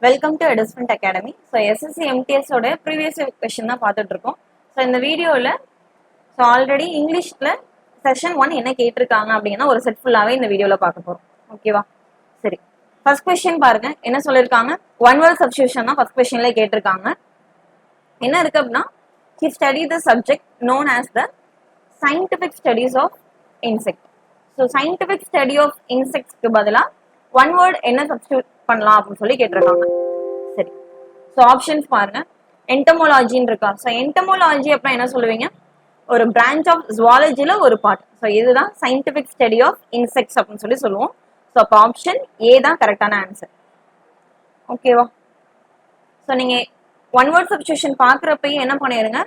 Welcome to எடிஸ்மெண்ட் academy. So SSC எம்டிஎஸோட previous question தான் பார்த்துட்டு இருக்கோம். ஸோ இந்த வீடியோவில் ஸோ ஆல்ரெடி இங்கிலீஷில் செஷன் 1 என்ன கேட்டிருக்காங்க அப்படின்னா ஒரு செட் ஃபுல்லாகவே இந்த வீடியோவில் பார்க்க போகிறோம். ஓகேவா? சரி, ஃபர்ஸ்ட் கொஸ்டின் பாருங்க என்ன சொல்லியிருக்காங்க. ஒன் வேர்ட் சப்ஸ்டியூஷன் தான் ஃபர்ஸ்ட் கொஸ்டின்ல கேட்டிருக்காங்க. என்ன இருக்கு அப்படின்னா, he studied the subject known as the scientific studies of insect. So scientific study of insectsக்கு பதிலாக ஒன் வேர்ட் என்ன சப்ஸ்டியூட் பண்ணலாம் அப்படின்னு சொல்லி கேட்டிருக்காங்க. சரி, ஸோ ஆப்ஷன்ஸ் பாருங்க. என்டமோலாஜின்னு இருக்கா. ஸோ என்டமோலாஜி அப்படின்னா என்ன சொல்லுவீங்க, ஒரு பிரான்ச் ஆஃப் ஜுவாலஜில ஒரு பார்ட். ஸோ இதுதான் சயின்டிபிக் ஸ்டடி ஆஃப் இன்செக்ட்ஸ் அப்படின்னு சொல்லி சொல்லுவோம். ஸோ அப்போ ஆப்ஷன் ஏ தான் கரெக்டான ஆன்சர். ஓகேவா? ஸோ நீங்க ஒன் வேர்ட் சப்ஸ்டியூஷன் பார்க்குறப்பயே என்ன பண்ணிடுங்க,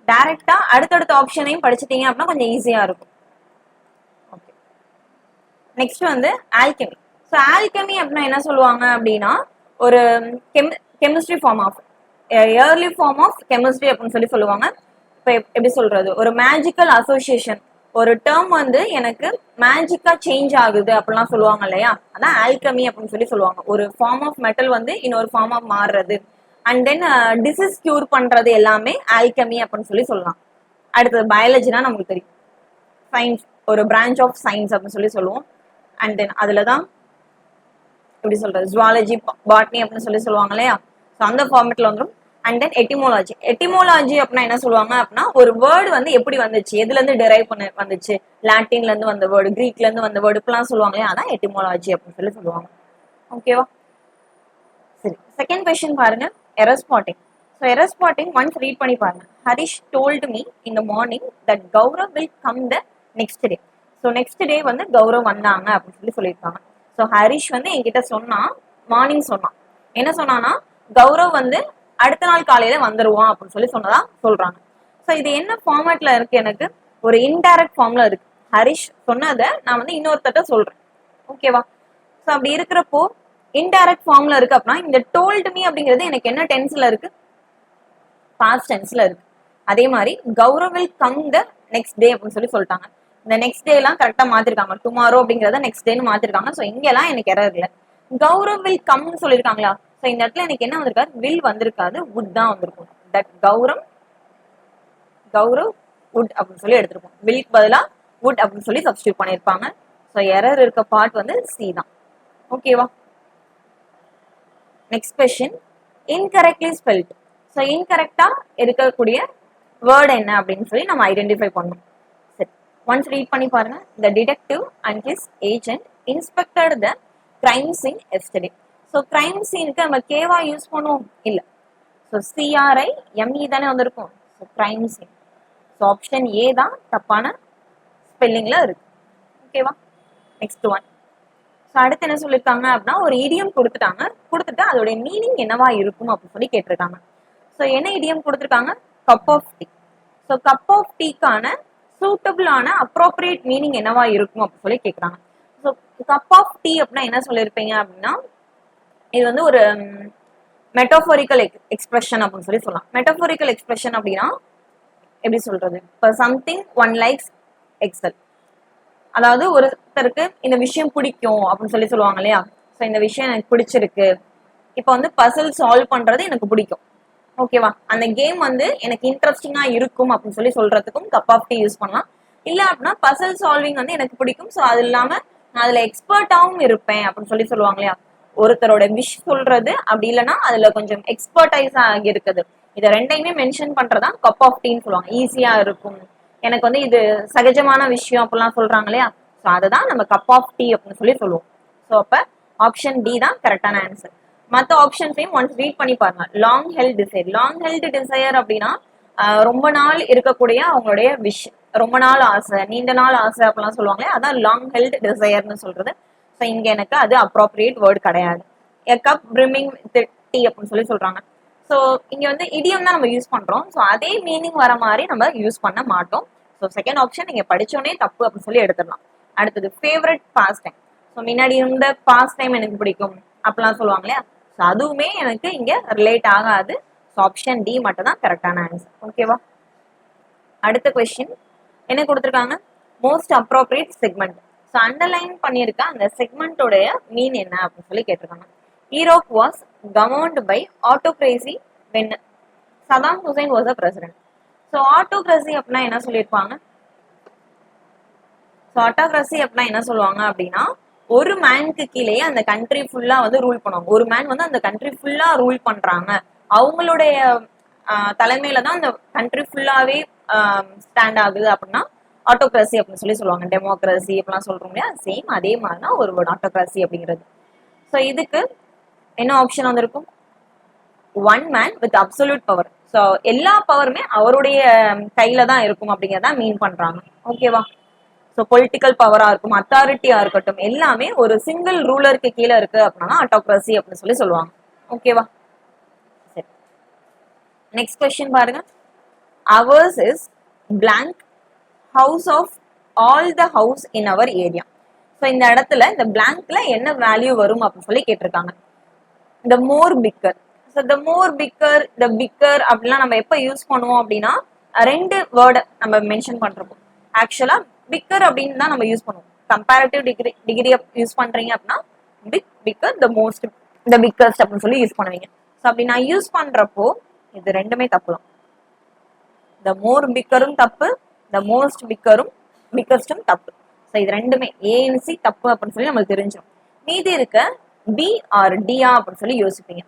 டைரக்டா அடுத்தடுத்த ஆப்ஷனையும் படிச்சுட்டீங்க அப்படின்னா கொஞ்சம் ஈஸியா இருக்கும். ஓகே, நெக்ஸ்ட் வந்து ஆல்கெமி. ஸோ ஆல்கெமி அப்படின்னா என்ன சொல்லுவாங்க அப்படின்னா, ஒரு chemistry form of early form of chemistry அப்படின்னு சொல்லி சொல்லுவாங்க. இப்போ எப்படி சொல்றது, ஒரு மேஜிக்கல் அசோசியேஷன், ஒரு டேர்ம் வந்து எனக்கு மேஜிக்கா சேஞ்ச் ஆகுது அப்படிலாம் சொல்லுவாங்க இல்லையா, அதான் ஆல்கெமி அப்படின்னு சொல்லி சொல்லுவாங்க. ஒரு ஃபார்ம் ஆஃப் மெட்டல் வந்து இன்னொரு ஃபார்ம் ஆஃப் மாறுறது, அண்ட் தென் டிசீஸ் கியூர் பண்றது எல்லாமே ஆல்கெமி அப்படின்னு சொல்லி சொல்லலாம். அடுத்தது பயாலஜினா நமக்கு தெரியும், சயின்ஸ், ஒரு பிரான்ச் ஆஃப் சயின்ஸ் அப்படின்னு சொல்லி சொல்லுவோம். அண்ட் தென் அதுல தான் எப்படி சொல்றது, ஜுவாலஜி, பாட்னி அப்படின்னு சொல்லி சொல்லுவாங்க இல்லையா, ஸோ அந்த ஃபார்மேட்ல வந்துடும். And then எட்டிமோலாஜி. எட்டிமோலாஜி அப்படின்னா என்ன சொல்லுவாங்க அப்படின்னா, ஒரு வேர்டு வந்து எப்படி வந்துச்சு, எதுல இருந்து டிரைவ் பண்ண வந்துச்சு, லாட்டின்ல இருந்து வந்த வேர்டு, கிரீக்ல இருந்து வந்த வேர்டு, இப்பெல்லாம் சொல்லுவாங்க இல்லையா, அதான் எட்டிமோலாஜி அப்படின்னு சொல்லி சொல்லுவாங்க. ஓகேவா? சரி, செகண்ட் கொஸ்டின் பாருங்க, error spotting. So error spotting once read பண்ணி பாருங்க. Harish told me in the morning that Gaurav will come the next day. So next day வந்து கௌரவ் வந்தாங்க அப்படின்னு சொல்லி சொல்லியிருக்காங்க. ஸோ ஹரிஷ் வந்து என்கிட்ட சொன்னான், மார்னிங் சொன்னான். என்ன சொன்னான்னா, கௌரவ் வந்து அடுத்த நாள் காலையில வந்துருவான் அப்படின்னு சொல்லி சொன்னதா சொல்றாங்க. ஸோ இது என்ன ஃபார்மேட்ல இருக்கு, எனக்கு ஒரு இன்டைரக்ட் ஃபார்ம்ல இருக்கு. ஹரிஷ் சொன்னதை நான் வந்து இன்னொருத்தட்ட சொல்றேன். ஓகேவா? ஸோ அப்படி இருக்கிறப்போ இன்டைரக்ட் ஃபார்ம்ல இருக்கு அப்படின்னா, இந்த டோல்டு மீ அப்படிங்கிறது எனக்கு என்ன டென்ஸ்ல இருக்கு, பாஸ்ட் டென்ஸ்ல இருக்கு. அதே மாதிரி Gaurav will come the next day அப்படின்னு சொல்லி சொல்லிட்டாங்க. இந்த நெக்ஸ்ட் டே எல்லாம் கரெக்டா மாத்திருக்காங்க, டுமாரோ அப்படிங்கறத நெக்ஸ்ட் டேன்னு மாத்திருக்காங்க. ஸோ இங்கெல்லாம் எனக்கு எரர் இல்லை. கௌரவ் வில் கம்னு சொல்லியிருக்காங்களா, ஸோ இந்த இடத்துல எனக்கு என்ன வந்திருக்காரு, வில் வந்திருக்காது, வுட் தான் வந்திருக்கும். தட் கௌரவ் வுட் அப்படின்னு சொல்லி எடுத்திருப்போம். வில்க்கு பதிலா வுட் அப்படின்னு சொல்லி சப்ஸ்டியூட் பண்ணியிருப்பாங்க. ஸோ எரர் இருக்க பார்ட் வந்து சி தான். ஓகேவா? Next question, incorrectly spelt. So இன்கரெக்டா இருக்கக்கூடிய வேர்டு என்ன அப்படின்னு சொல்லி நம்ம ஐடென்டிஃபை பண்ணணும். சரி, ஒன்ஸ் ரீட் பண்ணி பாருங்க. The detective and his agent inspected the crime scene yesterday. So crime சீனுக்கு நம்ம கேவா யூஸ் பண்ணுவோம் இல்ல, ஸோ சிஆர்ஐ எம்இ தானே வந்திருக்கும். So crime scene. So option A தான் தப்பான ஸ்பெல்லிங்ல இருக்கு. ஓகேவா? Next one. ஸோ அடுத்து என்ன சொல்லியிருக்காங்க அப்படின்னா, ஒரு இடியம் கொடுத்துட்டாங்க, கொடுத்துட்டு அதோடைய மீனிங் என்னவா இருக்கும் அப்படின்னு சொல்லி கேட்டிருக்காங்க. ஸோ என்ன இடியம் கொடுத்துருக்காங்க, cup of tea. So cup of டீக்கான சூட்டபிளான அப்ரோப்ரியேட் மீனிங் என்னவா இருக்கும் அப்படின்னு சொல்லி கேட்குறாங்க. ஸோ கப் ஆஃப் டீ அப்படின்னா என்ன சொல்லியிருப்பீங்க அப்படின்னா, இது வந்து ஒரு மெட்டாஃபோரிக்கல் எக்ஸ்பிரஷன் அப்படின்னு சொல்லி சொல்லலாம். மெட்டாஃபோரிக்கல் எக்ஸ்பிரஷன் அப்படின்னா எப்படி சொல்றது, இப்போ சம்திங் ஒன் லைக்ஸ் எக்ஸல், அதாவது ஒருத்தருக்கு இந்த விஷயம் பிடிக்கும் அப்படின்னு சொல்லி சொல்லுவாங்க இல்லையா. ஸோ இந்த விஷயம் எனக்கு பிடிச்சிருக்கு, இப்போ வந்து பசில் சால்வ் பண்றது எனக்கு பிடிக்கும். ஓகேவா? அந்த கேம் வந்து எனக்கு இன்ட்ரெஸ்டிங்கா இருக்கும் அப்படின்னு சொல்லி சொல்றதுக்கும் கப் ஆஃப் டீ யூஸ் பண்ணலாம். இல்ல அப்படின்னா பசில் சால்விங் வந்து எனக்கு பிடிக்கும், ஸோ அது இல்லாம நான் அதுல எக்ஸ்பர்ட்டாவும் இருப்பேன் அப்படின்னு சொல்லி சொல்லுவாங்க இல்லையா. ஒருத்தரோட விஷ் சொல்றது, அப்படி இல்லைன்னா அதுல கொஞ்சம் எக்ஸ்பர்டைஸ் ஆகி இருக்குது, இதை ரெண்டையுமே மென்ஷன் பண்றதான் கப் ஆஃப் டீன்னு சொல்லுவாங்க. ஈஸியா இருக்கும், எனக்கு வந்து இது சகஜமான விஷயம் அப்படிலாம் சொல்றாங்க இல்லையா, ஸோ அதை தான் நம்ம கப் ஆஃப் டீ அப்படின்னு சொல்லி சொல்லுவோம். ஸோ அப்ப ஆப்ஷன் டி தான் கரெக்டான ஆன்சர். மற்ற ஆப்ஷன்ஸையும் ஒன்ஸ் ரீட் பண்ணி பாருங்க. Long held desire. Long held desire அப்படின்னா ரொம்ப நாள் இருக்கக்கூடிய அவங்களுடைய விஷ், ரொம்ப நாள் ஆசை, நீண்ட நாள் ஆசை அப்படிலாம் சொல்லுவாங்களே, அதான் லாங் ஹெல்ட் டிசைர்னு சொல்றது. ஸோ இங்க எனக்கு அது அப்ரோப்ரியேட் வேர்டு கிடையாது. எ கப் பிரிமிங் வித் டீ அப்படின்னு சொல்லி சொல்றாங்க. ஸோ இங்க வந்து இடியம் தான் நம்ம யூஸ் பண்றோம். ஸோ அதே மீனிங் வர மாதிரி நம்ம யூஸ் பண்ண மாட்டோம். ஸோ செகண்ட் ஆப்ஷன் நீங்க படிச்சோடனே தப்பு அப்படின்னு சொல்லி எடுத்துடலாம். அடுத்தது ஃபேவரட் பாஸ்ட் டைம். ஸோ முன்னாடி இருந்த பாஸ்ட் டைம் எனக்கு பிடிக்கும் அப்படிலாம் சொல்லுவாங்க இல்லையா, ஸோ அதுவுமே எனக்கு இங்க ரிலேட் ஆகாது. ஸோ ஆப்ஷன் டி மட்டும் தான் கரெக்டான ஆன்சர். ஓகேவா? அடுத்த கொஸ்டின் என்ன கொடுத்துருக்காங்க, most appropriate segment. So underline பண்ணியிருக்க அந்த செக்மெண்டோடைய மீன் என்ன அப்படின்னு சொல்லி கேட்டிருக்காங்க. Iraq was governed by autocracy when Saddam Hussein was the president. So autocracy அப்படின்னா என்ன சொல்லியிருப்பாங்க? ஸோ ஆட்டோக்ரஸி அப்படின்னா என்ன சொல்லுவாங்க அப்படின்னா, ஒரு மேனுக்கு கீழே அந்த கண்ட்ரி ஃபுல்லா வந்து ரூல் பண்ணுவாங்க. ஒரு மேன் வந்து அந்த கண்ட்ரி ஃபுல்லா ரூல் பண்றாங்க, அவங்களுடைய தலைமையில தான் அந்த கண்ட்ரி ஃபுல்லாவே ஸ்டாண்ட் ஆகுது அப்படின்னா ஆட்டோக்ரஸி அப்படின்னு சொல்லி சொல்லுவாங்க. டெமோக்ரஸி அப்படிலாம் சொல்றோம் இல்லையா, சேம் அதே மாதிரி தான் ஒரு ஆட்டோக்ரஸி அப்படிங்கிறது. ஸோ இதுக்கு என்ன ஆப்ஷன் வந்திருக்கும்? One man with absolute power. So எல்லா பவருமே அவருடைய கையில தான் இருக்கும் அப்படிங்கிறத மீன் பண்றாங்க. ஓகேவா? ஸோ பொலிட்டிக்கல் பவரா இருக்கும், அத்தாரிட்டியா இருக்கட்டும், எல்லாமே ஒரு சிங்கிள் ரூலருக்கு கீழே இருக்கு அப்படின்னா ஆட்டோக்ரஸி அப்படின்னு சொல்லி சொல்லுவாங்க. ஓகேவா? சரி, நெக்ஸ்ட் கொஸ்டின் பாருங்க. Ours is blank house of all the house in our area. So இந்த இடத்துல இந்த பிளாங்க்ல என்ன வேல்யூ வரும் அப்படின்னு சொல்லி கேட்டிருக்காங்க. The more bigger. So the more bigger, the bigger அப்படிலாம் நம்ம எப்போ யூஸ் பண்ணுவோம் அப்படின்னா, ரெண்டு வேர்டை நம்ம மென்ஷன் பண்றோம். ஆக்சுவலா பிக்கர் அப்படின்னு தான் நம்ம யூஸ் பண்ணுவோம். கம்பேரிட்டிவ் டிகிரி யூஸ் பண்றீங்க அப்படின்னா big, bigger, the most, the biggest அப்படின்னு சொல்லி யூஸ் பண்ணுவீங்க. ஸோ அப்படி நான் யூஸ் பண்றப்போ இது ரெண்டுமே தப்பு தான். த மோர் பிக்கரும் தப்பு, த மோஸ்ட் பிக்கரும் பிக்கஸ்டும் தப்பு. ஸோ இது ரெண்டுமே ஏஎன்சி தப்பு அப்படின்னு சொல்லி நம்மளுக்கு தெரிஞ்சிடும். மீதி இருக்க பி ஆர் டியா அப்படின்னு சொல்லி யோசிப்பீங்க.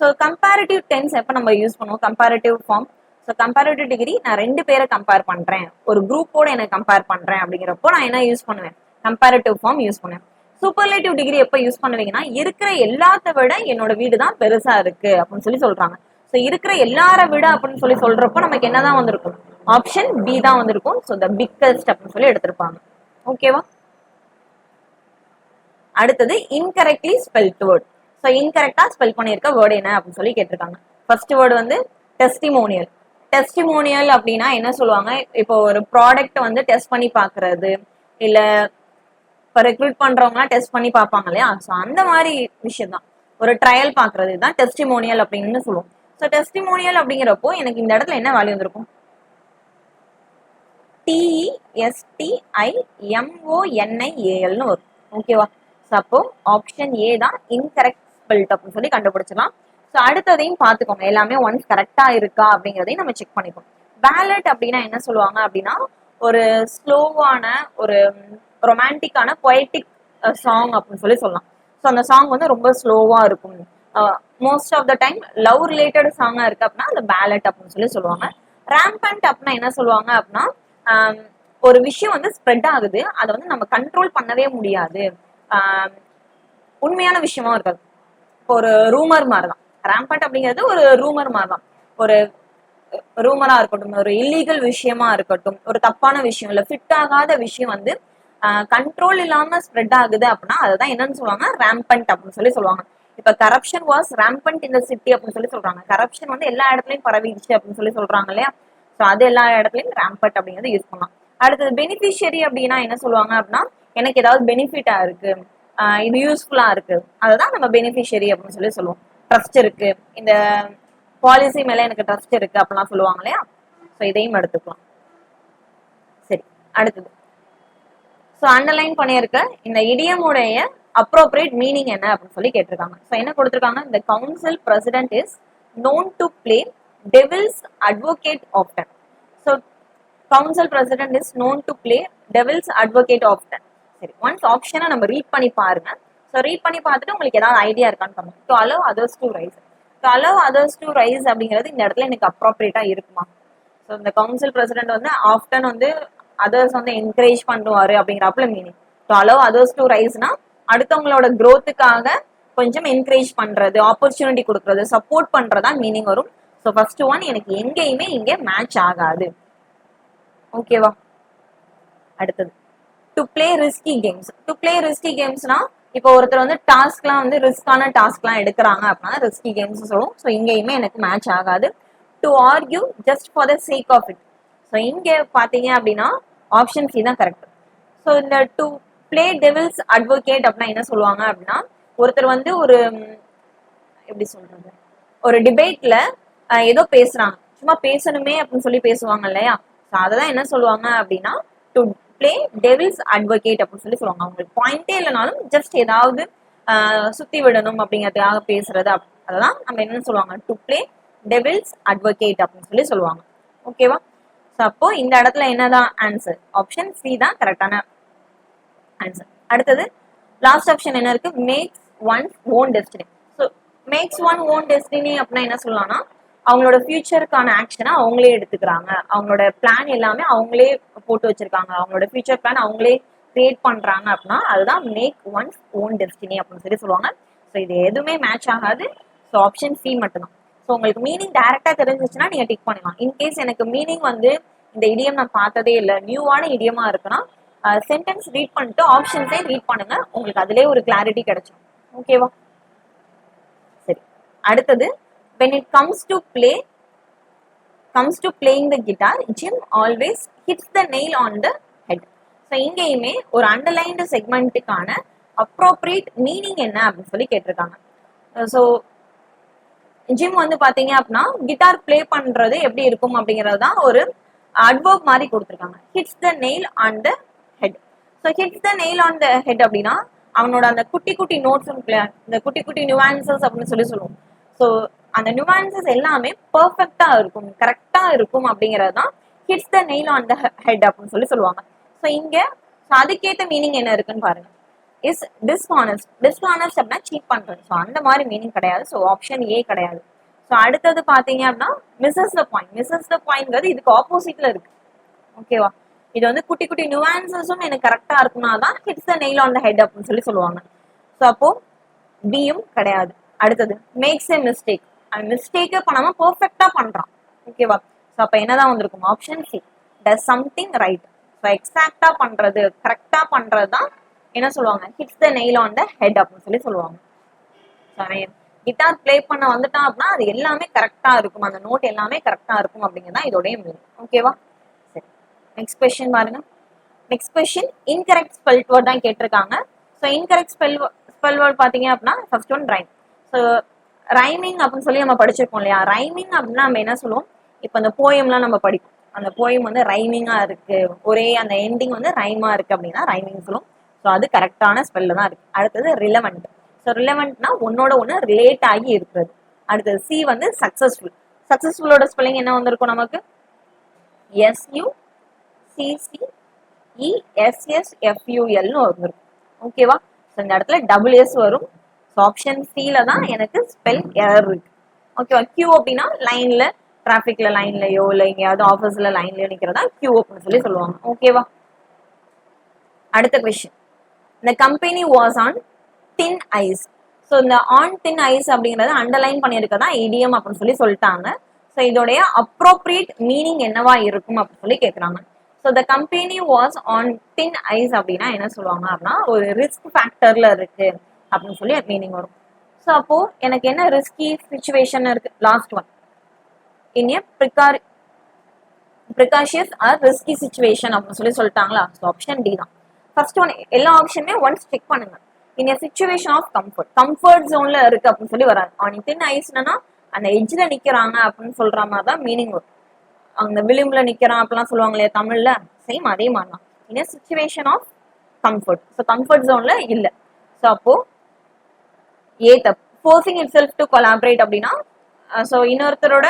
ஸோ கம்பேரிட்டிவ் டென்ஸ் எப்போ நம்ம யூஸ் பண்ணுவோம்? Comparative form. So comparative degree நான் ரெண்டு பேரை கம்பேர் பண்றேன், ஒரு குரூப்போட என்ன கம்பேர் பண்றேன் அப்படிங்கிறப்போ நான் என்ன யூஸ் பண்ணுவேன்? கம்பேரிட்டிவ் ஃபார்ம் யூஸ் பண்ணுவேன். சூப்பர்லேட்டிவ் டிகிரி எப்போ யூஸ் பண்ணுவீங்கன்னா, இருக்கிற எல்லாத்த விட என்னோட வீடு தான் பெருசா இருக்கு அப்படின்னு சொல்லி சொல்றாங்க. ஸோ இருக்கிற எல்லார விட அப்படின்னு சொல்லி சொல்றப்போ நமக்கு என்னதான் வந்திருக்கும்? ஆப்ஷன் பி தான் வந்திருக்கும். ஸோ த பிக்கஸ்ட் அப்படின்னு சொல்லி எடுத்திருப்பாங்க. ஓகேவா? அடுத்தது இன்கரெக்ட்லி ஸ்பெல்ட் வேர்ட். ஸோ இன்கரெக்டா ஸ்பெல் பண்ணியிருக்க வேர்டு என்ன அப்படின்னு சொல்லி கேட்டிருக்காங்க. ஃபர்ஸ்ட் வேர்டு வந்து டெஸ்டிமோனியல். டெஸ்டிமோனியல் அப்படின்னா என்ன சொல்லுவாங்க? இப்போ ஒரு ப்ராடக்ட் வந்து டெஸ்ட் பண்ணி பாக்குறது, இல்ல இப்போ ரெக்ரூட் பண்றவங்கலாம் டெஸ்ட் பண்ணி பார்ப்பாங்க இல்லையா, ஸோ அந்த மாதிரி விஷயம் தான். ஒரு ட்ரையல் பாக்குறது தான் டெஸ்டிமோனியல் அப்படின்னு சொல்லுவோம். ஸோ டெஸ்டிமோனியல் அப்படிங்கிறப்போ எனக்கு இந்த இடத்துல என்ன வேல்யூ வந்திருக்கும்? TESTIMONIALனு வரும். ஓகேவா? ஸோ அப்போ ஆப்ஷன் ஏ தான் இன்கரெக்ட் ஸ்பெல்ட் அப்படின்னு சொல்லி கண்டுபிடிச்சிடலாம். ஸோ அடுத்ததையும் பார்த்துக்கோங்க, எல்லாமே ஒன்ஸ் கரெக்டா இருக்கா அப்படிங்கிறதையும் நம்ம செக் பண்ணிக்கோம். பேலட் அப்படின்னா என்ன சொல்லுவாங்க அப்படின்னா, ஒரு ஸ்லோவான, ஒரு ரொமான்டிக்கான பொயட்டிக் சாங் அப்படின்னு சொல்லி சொல்லலாம். ஸோ அந்த சாங் வந்து ரொம்ப ஸ்லோவா இருக்கும். Most of the time love related சாங்கா இருக்கு அப்படின்னா அந்த பேலட் அப்படின்னு சொல்லி சொல்லுவாங்க. ரேம்பண்ட் அப்படின்னா என்ன சொல்லுவாங்க அப்படின்னா, ஒரு விஷயம் வந்து ஸ்ப்ரெட் ஆகுது, அதை வந்து நம்ம கண்ட்ரோல் பண்ணவே முடியாது, உண்மையான விஷயமா இருக்காது. இப்போ ஒரு ரூமர் மாதிரி தான் ரேம்பண்ட் அப்படிங்கிறது. ஒரு ரூமர் மாதிரி தான். ஒரு ரூமரா இருக்கட்டும், ஒரு இல்லீகல் விஷயமா இருக்கட்டும், ஒரு தப்பான விஷயம், இல்ல ஃபிட் ஆகாத விஷயம் வந்து கண்ட்ரோல் இல்லாம ஸ்ப்ரெட் ஆகுது அப்படின்னா அதுதான் என்னன்னு சொல்லுவாங்க? ரேம்பண்ட் அப்படின்னு சொல்லி சொல்லுவாங்க. இப்ப கரப்ஷன் வாஸ் ரேம்பண்ட் இந்த சிட்டி அப்படின்னு சொல்லி சொல்றாங்க. கரப்ஷன் வந்து எல்லா இடத்துலயும் பரவிடுச்சு அப்படின்னு சொல்லி சொல்றாங்க இல்லையா, ஸோ அது எல்லா இடத்துலயும் ரேம்பண்ட் அப்படிங்கிறது யூஸ் பண்ணலாம். அடுத்தது பெனிஃபிஷியரி அப்படின்னா என்ன சொல்லுவாங்க அப்படின்னா, எனக்கு ஏதாவது பெனிஃபிட்டா இருக்கு, இது யூஸ்ஃபுல்லா இருக்கு, அதுதான் நம்ம பெனிஃபிஷியரி அப்படின்னு சொல்லி சொல்லுவோம். ட்ரஸ்ட் இருக்கு, இந்த பாலிசி மேல எனக்கு ட்ரஸ்ட் இருக்கு அப்படிலாம் சொல்லுவாங்க இல்லையா, ஸோ இதையும் எடுத்துக்கலாம். சரி, அடுத்தது ஸோ அண்டர்லைன் பண்ணியிருக்க இந்த இடியமுடைய அப்ரோப்ரியேட் மீனிங் என்ன அப்படின்னு சொல்லி கேட்டிருக்காங்க. ஸோ என்ன கொடுத்துருக்காங்க? இந்த council president is known to play devil's advocate often. So council president is known to play devil's advocate often. சரி, ஒன்ஸ் ஆப்ஷனை நம்ம ரீட் பண்ணி பாருங்க. ஸோ ரீட் பண்ணி பார்த்துட்டு உங்களுக்கு ஏதாவது ஐடியா இருக்கான்னு பாருங்க. To allow others to rise. To allow others to rise அப்படிங்கிறது இந்த இடத்துல எனக்கு அப்ரோப்ரியேட்டா இருக்குமா? ஸோ இந்த கவுன்சில் பிரசிடென்ட் வந்து ஆஃப்டன் வந்து அதர்ஸ் வந்து என்கரேஜ் பண்ணுவாரு அப்படிங்கிறப்பல meaning. To allow others to ரைஸ்னா அடுத்தவங்களோட க்ரோத்துக்காக கொஞ்சம் என்கரேஜ் பண்றது, ஆப்பர்ச்சுனிட்டி கொடுக்கறது, சப்போர்ட் பண்றதா மீனிங் வரும். ஸோ ஃபர்ஸ்ட் ஒன் எனக்கு எங்கேயுமே இங்கே மேட்ச் ஆகாது. ஓகேவா? அடுத்தது to play risky games. To play risky கேம்ஸ்னா இப்போ ஒருத்தர் வந்து டாஸ்க்லாம் வந்து ரிஸ்கான டாஸ்க்லாம் எடுக்கிறாங்க அப்படின்னா ரிஸ்கி கேம்ஸ் சொல்லுவோம். ஸோ இங்கேயுமே எனக்கு மேட்ச் ஆகாது. To argue just for the sake of it. So இங்கே பார்த்தீங்க அப்படின்னா ஆப்ஷன் சி தான் கரெக்ட். ஸோ இந்த டு பிளே டெவில்ஸ் அட்வொகேட் அப்படின்னா என்ன சொல்லுவாங்க அப்படின்னா, ஒருத்தர் வந்து ஒரு எப்படி சொல்றது, ஒரு டிபேட்ல ஏதோ பேசுறாங்க, சும்மா பேசணுமே அப்படின்னு சொல்லி பேசுவாங்க இல்லையா, ஸோ அதை தான் என்ன சொல்லுவாங்க அப்படின்னா டு பிளே டெவில்ஸ் அட்வொகேட் அப்படின்னு சொல்லி சொல்லுவாங்க. அவங்களுக்கு பாயிண்டே இல்லைனாலும் ஜஸ்ட் ஏதாவது சுத்தி விடணும் அப்படிங்கிறதுக்காக பேசுறது அதெல்லாம் நம்ம என்ன சொல்லுவாங்க, டு பிளே டெவில்ஸ் அட்வொகேட் அப்படின்னு சொல்லி சொல்லுவாங்க. ஓகேவா? ஸோ அப்போ இந்த இடத்துல என்னதான் ஆன்சர்? ஆப்ஷன் சி தான் கரெக்டான ஆன்சர். அடுத்தது லாஸ்ட் ஆப்ஷன் என்ன இருக்கு, makes one own destiny. So makes one own destiny அப்படின்னா என்ன சொல்லலாம்னா, அவங்களோட ஃபியூச்சருக்கான ஆக்ஷனை அவங்களே எடுத்துக்கிறாங்க, அவங்களோட பிளான் எல்லாமே அவங்களே போட்டு வச்சிருக்காங்க, அவங்களோட ஃபியூச்சர் பிளான் அவங்களே கிரியேட் பண்றாங்க அப்படின்னா அதுதான் மேக் ஒன் ஓன் டெஸ்டினி அப்படின்னு சொல்லி சொல்லுவாங்க. ஸோ இது எதுவுமே மேட்ச் ஆகாது. ஸோ ஆப்ஷன் சி மட்டும்தான். ஸோ உங்களுக்கு மீனிங் டைரக்டா தெரிஞ்சிச்சுன்னா நீங்க டிக் பண்ணலாம். இன்கேஸ் எனக்கு மீனிங் வந்து இந்த இடியம் நான் பார்த்ததே இல்லை, நியூவான இடியமா இருக்குன்னா சென்டென்ஸ் ரீட் பண்ணிட்டு ஆப்ஷன்ஸே ரீட் பண்ணுங்க, உங்களுக்கு அதுலயே ஒரு கிளாரிட்டி கிடைச்சிடும். ஓகேவா? சரி, அடுத்தது when it comes to playing the guitar, Jim always hits the nail on the head. So இங்கேயுமே ஒரு அண்டர்லைன்டு செக்மெண்ட்டுக்கான அப்ரோப்ரியேட் மீனிங் என்ன அப்படின்னு சொல்லி கேட்டிருக்காங்க. ஸோ ஜிம் வந்து பாத்தீங்க அப்படின்னா கிட்டார் பிளே பண்றது எப்படி இருக்கும் அப்படிங்கிறது தான் ஒரு அட்வர்ப் மாதிரி கொடுத்துருக்காங்க. Hits the nail on the head. So hits the nail on the head அப்படின்னா அவனோட அந்த குட்டி குட்டி நோட்ஸ் இந்த குட்டி குட்டி நியூவான்சஸ் அப்படின்னு சொல்லி சொல்லுவோம். ஸோ அந்த நியூவான்சஸ் எல்லாமே பர்ஃபெக்டா இருக்கும், கரெக்டா இருக்கும் அப்படிங்கிறது தான் hits the nail on the head அப்படின்னு சொல்லி சொல்லுவாங்க. ஸோ இங்க அதுக்கேற்ற மீனிங் என்ன இருக்குன்னு பாருங்க. Is dishonest. டிஸ்ஹானஸ்ட் அப்படின்னா சீட் பண்றது. ஸோ அந்த மாதிரி மீனிங் கிடையாது. ஸோ ஆப்ஷன் ஏ கிடையாது. ஸோ அடுத்தது பாத்தீங்க அப்படின்னா மிஸ்ஸஸ் த பாயிண்ட். மிஸ்ஸஸ் த பாயிண்ட்ங்கிறது இதுக்கு ஆப்போசிட்ல இருக்கு. ஓகேவா? இது வந்து குட்டி குட்டி நியூவான்சஸும் எனக்கு கரெக்டா இருக்குன்னா தான் hits the nail on the head அப்படின்னு சொல்லி சொல்லுவாங்க. ஸோ அப்போ பியும் கிடையாது. அடுத்தது மேக்ஸ் ஏ மிஸ்டேக். அந்த மிஸ்டேக்கே பண்ணாம பெர்ஃபெக்டா பண்றான். ஓகேவா? ஸோ அப்ப என்னதான் வந்திருக்கும், option C does something right. So எக்ஸாக்டா பண்றது, கரெக்டா பண்றது தான் என்ன சொல்லுவாங்க, hits the nail on the head அப்படின்னு சொல்லி சொல்லுவாங்க. கிட்டார் பிளே பண்ண வந்துட்டான் அப்படின்னா அது எல்லாமே கரெக்டா இருக்கும், அந்த நோட் எல்லாமே கரெக்டா இருக்கும் அப்படிங்கிறதா இதோடைய மீனிங். ஓகேவா? சரி, நெக்ஸ்ட் கொஸ்டின் பாருங்க. Next question incorrect spell word தான் கேட்டிருக்காங்க. ஸோ இன்கரெக்ட் ஸ்பெல் வேர்ட் பாத்தீங்க அப்படின்னா first one rhyme. So rhyming அப்படின்னு சொல்லி நம்ம படிச்சிருக்கோம் இல்லையா? ரைமிங் அப்படின்னா நம்ம என்ன சொல்லுவோம், இப்போ அந்த போயம்லாம் நம்ம படிப்போம், அந்த போயம் வந்து ரைமிங்கா இருக்கு, ஒரே அந்த எண்டிங் வந்து ரைமா இருக்கு அப்படின்னா ரைமிங் சொல்லுவோம். ஸோ அது கரெக்டான ஸ்பெல்ல தான் இருக்கு. அடுத்தது ரிலவெண்ட். ஸோ ரிலவெண்ட்னா ஒன்னோட ஒன்று ரிலேட் ஆகி இருக்கிறது. அடுத்தது சி வந்து சக்சஸ்ஃபுல். சக்சஸ்ஃபுல்லோட ஸ்பெல்லிங் என்ன வந்திருக்கும் நமக்கு, SUCCESSFULனு வந்திருக்கும். ஓகேவா? ஸோ இந்த இடத்துல டபுள் எஸ் வரும். ஸோ ஆப்ஷன் சில தான் எனக்கு ஸ்பெல் எரர் இருக்கு. ஓகேவா? கியூ அப்படின்னா லைன்ல, டிராஃபிக்ல லைன்லயோ இல்லை எங்கேயாவது ஆஃபீஸ்ல லைன்லயோ நிற்கிறதா கியூ அப்படின்னு சொல்லி சொல்லுவாங்க. ஓகேவா? அடுத்த question, the company was on thin ice. So இந்த ஆன் தின் ஐஸ் அப்படிங்கறது அண்டர்லைன் பண்ணியிருக்கதா இடியம் அப்படின்னு சொல்லி சொல்லிட்டாங்க. ஸோ இதோடைய அப்ரோப்ரியேட் மீனிங் என்னவா இருக்கும் அப்படின்னு சொல்லி கேட்குறாங்க. So the company was on thin ice அப்படின்னா என்ன சொல்லுவாங்க அப்படின்னா ஒரு ரிஸ்க் ஃபேக்டர்ல இருக்கு அப்படின்னு சொல்லி மீனிங் வரும். ஸோ அப்போ எனக்கு என்ன ரிஸ்கி சுச்சுவேஷன் இருக்கு, last one in a precarious or risky situation அப்படின்னு சொல்லி சொல்லிட்டாங்களா? ஸோ ஆப்ஷன் டி தான். ஃபர்ஸ்ட் ஒன் எல்லா ஆப்ஷனுமே ஒன்ஸ் செக் பண்ணுங்க. In a situation of comfort ஜோன்ல இருக்கு அப்படின்னு சொல்லி வராது. ஆன் தின் ஐஸ்னா அந்த எட்ஜ்ல நிக்கிறாங்க அப்படின்னு சொல்ற மாதிரி தான் மீனிங் வரும். அந்த விளிம்புல நிக்கிறான் அப்படிலாம் சொல்லுவாங்க இல்லையா தமிழ்ல, சேம் அதே மாதிரி தான். In a situation of comfort. So comfort ஜோன்ல இல்ல. ஸோ அப்போ ஏ தப்பு. Forcing itself to collaborate அப்படின்னா ஸோ இன்னொருத்தரோட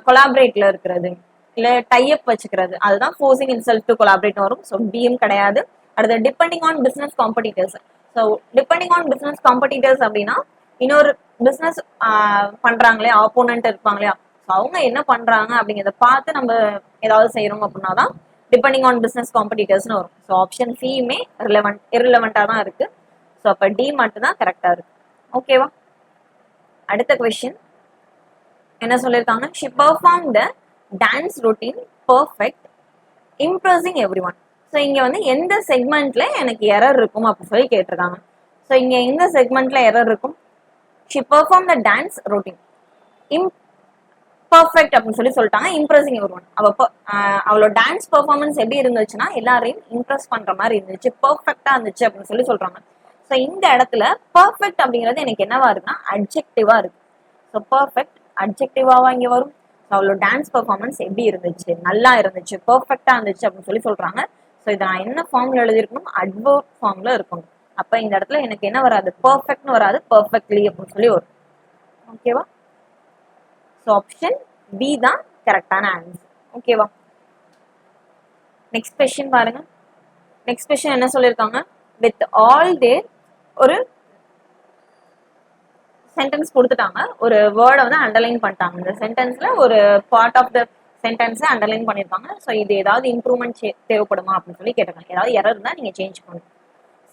கொலாபரேட்ல இருக்கிறது இல்ல டைப் வச்சுக்கிறது, அதுதான் forcing itself to collaborate வரும். ஸோ பியும் கிடையாது. அடுத்து depending on business competitors. So depending on business competitors அப்படின்னா இன்னொரு பிசினஸ் பண்றாங்களே, ஆப்போனன்ட் இருப்பாங்களே, அவங்க என்ன பண்றாங்க அப்படிங்கிறத பார்த்து நம்ம ஏதாவது செய்யறோம் அப்படின்னா தான் டிபெண்டிங் ஆன் பிசினஸ் காம்படிட்டர்ஸ்னு வரும். ஸோ ஆப்ஷன் சியுமே இர்ரிலவெண்டா தான் இருக்கு. ஸோ அப்போ டி மட்டும் தான் கரெக்டா இருக்கு. ஓகேவா? அடுத்த கொஸ்டின் என்ன சொல்லியிருக்காங்க, she perform the dance routine perfect impressing every one. So இங்க வந்து எந்த செக்மெண்ட்ல எனக்கு எரர் இருக்கும் அப்படின்னு சொல்லி கேட்டிருக்காங்க. ஸோ இங்க எந்த செக்மெண்ட்ல எரர் இருக்கும், she perform the dance routine perfect அப்படின்னு சொல்லி சொல்லிட்டாங்க, இம்ப்ரெசிங் எவ்ரி ஒன். அவளோட டான்ஸ் பெர்ஃபார்மன்ஸ் எப்படி இருந்துச்சுன்னா எல்லாரையும் இம்ப்ரெஸ் பண்ற மாதிரி இருந்துச்சு, பர்ஃபெக்டா இருந்துச்சு அப்படின்னு சொல்லி சொல்றாங்க. ஸோ இந்த இடத்துல பர்ஃபெக்ட் அப்படிங்கிறது எனக்கு என்னவா இருக்குன்னா அட்ஜெக்டிவா இருக்கு. ஸோ பர்ஃபெக்ட் அட்ஜெக்டிவாவா இங்க வரும். அவளோட டான்ஸ் பெர்ஃபார்மன்ஸ் எப்படி இருந்துச்சு, நல்லா இருந்துச்சு, பர்ஃபெக்டா இருந்துச்சு அப்படின்னு சொல்லி சொல்றாங்க. ஸோ இதை நான் என்ன ஃபார்ம்ல எழுதிருக்கணும், அட்வர்ப் ஃபார்ம்ல இருக்கணும். அப்ப இந்த இடத்துல எனக்கு என்ன வராது, பெர்ஃபெக்ட்னு வராது, பெர்ஃபெக்ட்லி அப்படின்னு சொல்லி வரும். ஓகேவா? ஸோ ஆப்ஷன் பி தான் கரெக்டான ஆன்சர். ஓகேவா? நெக்ஸ்ட் கொஸ்டின் பாருங்க. நெக்ஸ்ட் கொஸ்டின் என்ன சொல்லியிருக்காங்க, வித் ஆல் தேர் ஒரு சென்டென்ஸ் கொடுத்துட்டாங்க, ஒரு வேர்டை வந்து அண்டர்லைன் பண்ணிட்டாங்க. இந்த சென்டென்ஸ்ல ஒரு பார்ட் ஆஃப் த சென்டென்ஸை அண்டர்லைன் பண்ணியிருக்காங்க. ஸோ இது ஏதாவது இம்ப்ரூவ்மெண்ட் தேவைப்படுமா அப்படின்னு சொல்லி கேட்டிருக்காங்க. ஏதாவது எரர் இருந்தால் நீங்கள் சேஞ்ச் பண்ணணும்.